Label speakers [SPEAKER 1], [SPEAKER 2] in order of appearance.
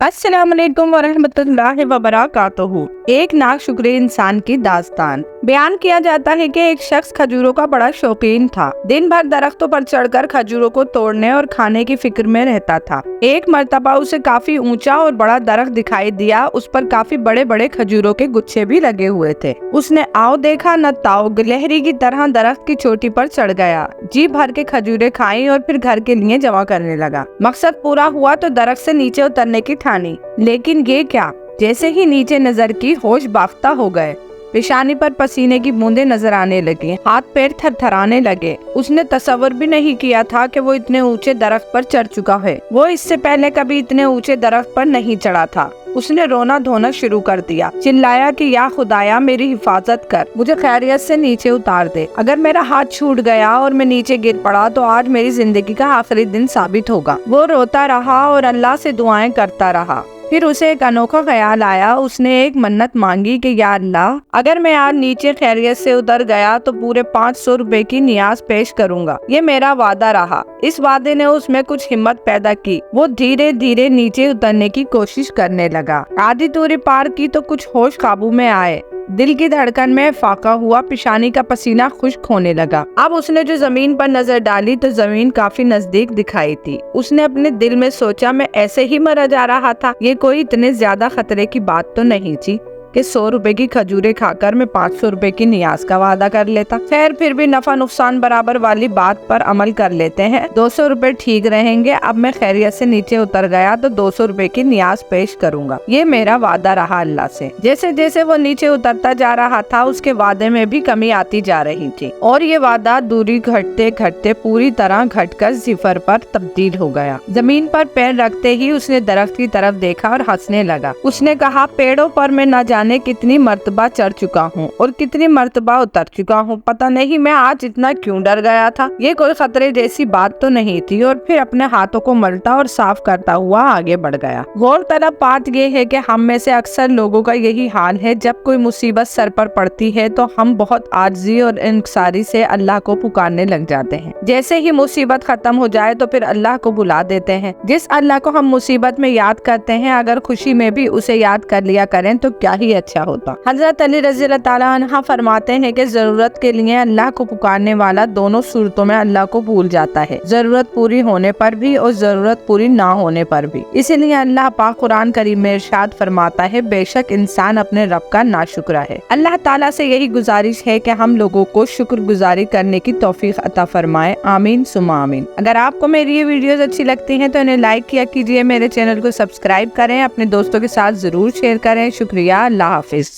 [SPEAKER 1] अस्सलाम वालेकुम वरहमतुल्लाहि वबरकातुहू। एक नाशुक्रे इंसान की दास्तान। बयान किया जाता है कि एक शख्स खजूरों का बड़ा शौकीन था। दिन भर दरख्तों पर चढ़कर खजूरों को तोड़ने और खाने की फिक्र में रहता था। एक मर्तबा उसे काफी ऊंचा और बड़ा दरख्त दिखाई दिया। उस पर काफी बड़े बड़े खजूरों के गुच्छे भी लगे हुए थे। उसने आओ देखा न ताओ, गिलहरी की तरह दरख्त की चोटी पर चढ़ गया, जी भर के खजूरें खाई और फिर घर के लिए जमा करने लगा। मकसद पूरा हुआ तो दरख्त से नीचे उतरने की ठानी, लेकिन ये क्या, जैसे ही नीचे नजर की होश बाख्ता हो गए। पेशानी पर पसीने की बूंदें नजर आने लगी, हाथ पैर थरथराने लगे। उसने तसव्वुर भी नहीं किया था कि वो इतने ऊंचे दरख्त पर चढ़ चुका है। वो इससे पहले कभी इतने ऊंचे दरख्त पर नहीं चढ़ा था। उसने रोना धोना शुरू कर दिया, चिल्लाया कि या खुदाया मेरी हिफाजत कर, मुझे खैरियत से नीचे उतार दे। अगर मेरा हाथ छूट गया और मैं नीचे गिर पड़ा तो आज मेरी जिंदगी का आखिरी दिन साबित होगा। वो रोता रहा और अल्लाह से दुआएं करता रहा। फिर उसे एक अनोखा ख्याल आया। उसने एक मन्नत मांगी कि या अल्लाह, अगर मैं आज नीचे खैरियत से उतर गया तो पूरे 500 रुपए की नियाज पेश करूंगा। ये मेरा वादा रहा। इस वादे ने उसमें कुछ हिम्मत पैदा की। वो धीरे धीरे नीचे उतरने की कोशिश करने लगा। आधी दूरी पार की तो कुछ होश काबू में आए। दिल की धड़कन में फाका हुआ, पेशानी का पसीना खुश्क होने लगा। अब उसने जो जमीन पर नजर डाली तो जमीन काफी नजदीक दिखाई थी। उसने अपने दिल में सोचा, मैं ऐसे ही मरा जा रहा था। ये कोई इतने ज्यादा खतरे की बात तो नहीं थी कि 100 रुपए की खजूरें खाकर मैं 500 रुपए की नियाज का वादा कर लेता। खैर, फिर भी नफा नुकसान बराबर वाली बात पर अमल कर लेते हैं। 200 रुपए ठीक रहेंगे। अब मैं खैरियत से नीचे उतर गया तो 200 रुपए की नियाज पेश करूंगा। ये मेरा वादा रहा अल्लाह से। जैसे जैसे वो नीचे उतरता जा रहा था, उसके वादे में भी कमी आती जा रही थी और ये वादा दूरी घटते घटते पूरी तरह घटकर सिफर पर तब्दील हो गया। जमीन पर पैर रखते ही उसने दरख्त की तरफ देखा और हंसने लगा। उसने कहा, पेड़ों पर मैं न जाने कितनी मर्तबा चढ़ चुका हूँ और कितनी मर्तबा उतर चुका हूँ। पता नहीं मैं आज इतना क्यों डर गया था। ये कोई खतरे जैसी बात तो नहीं थी। और फिर अपने हाथों को मलता और साफ करता हुआ आगे बढ़ गया। गौरतलब बात ये है कि हम में से अक्सर लोगों का यही हाल है। जब कोई मुसीबत सर पर पड़ती है तो हम बहुत आजिज़ी और इंकिसारी से अल्लाह को पुकारने लग जाते हैं। जैसे ही मुसीबत खत्म हो जाए तो फिर अल्लाह को बुला देते हैं। जिस अल्लाह को हम मुसीबत में याद करते हैं, अगर खुशी में भी उसे याद कर लिया करें तो क्या ही अच्छा होता। हजरत अली रज़ी अल्लाह ताला अन्हा फरमाते हैं कि जरूरत के लिए अल्लाह को पुकारने वाला दोनों सूरतों में अल्लाह को भूल जाता है, जरूरत पूरी होने पर भी और जरूरत पूरी ना होने पर भी। इसीलिए अल्लाह पाक कुरान करीम में इरशाद फरमाता है, बेशक इंसान अपने रब का नाशुक्रा है। अल्लाह ताला से यही गुजारिश है कि हम लोगों को शुक्रगुजारी करने की तौफीक अता फरमाए। आमीन सुमा आमीन। अगर आपको मेरी ये वीडियोस अच्छी लगती हैं तो इन्हें लाइक किया कीजिए, मेरे चैनल को सब्सक्राइब करें, अपने दोस्तों के साथ जरूर शेयर करें। शुक्रिया। अल्लाह हाफिज।